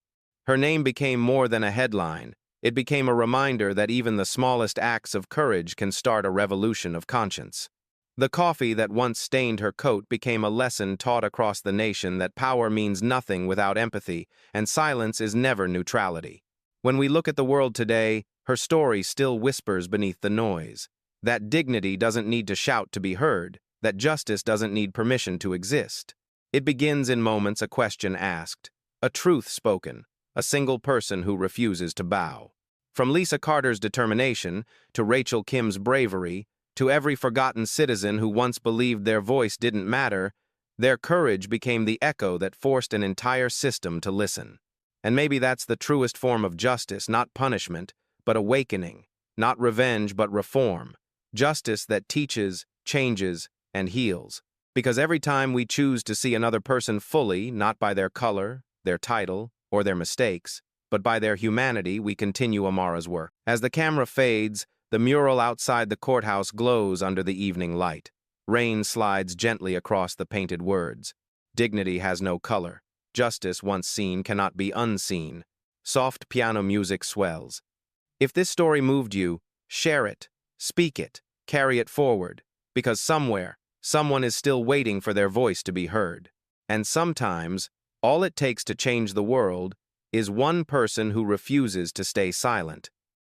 Her name became more than a headline. It became a reminder that even the smallest acts of courage can start a revolution of conscience. The coffee that once stained her coat became a lesson taught across the nation that power means nothing without empathy, and silence is never neutrality. When we look at the world today, her story still whispers beneath the noise. That dignity doesn't need to shout to be heard, that justice doesn't need permission to exist. It begins in moments, a question asked, a truth spoken, a single person who refuses to bow. From Lisa Carter's determination, to Rachel Kim's bravery, to every forgotten citizen who once believed their voice didn't matter, their courage became the echo that forced an entire system to listen. And maybe that's the truest form of justice, not punishment, but awakening, not revenge, but reform. Justice that teaches, changes, and heals. Because every time we choose to see another person fully, not by their color, their title, or their mistakes, but by their humanity, we continue Amara's work. As the camera fades, the mural outside the courthouse glows under the evening light. Rain slides gently across the painted words. Dignity has no color. Justice, once seen, cannot be unseen. Soft piano music swells. If this story moved you, share it, speak it, carry it forward, because somewhere, someone is still waiting for their voice to be heard. And sometimes, all it takes to change the world is one person who refuses to stay silent.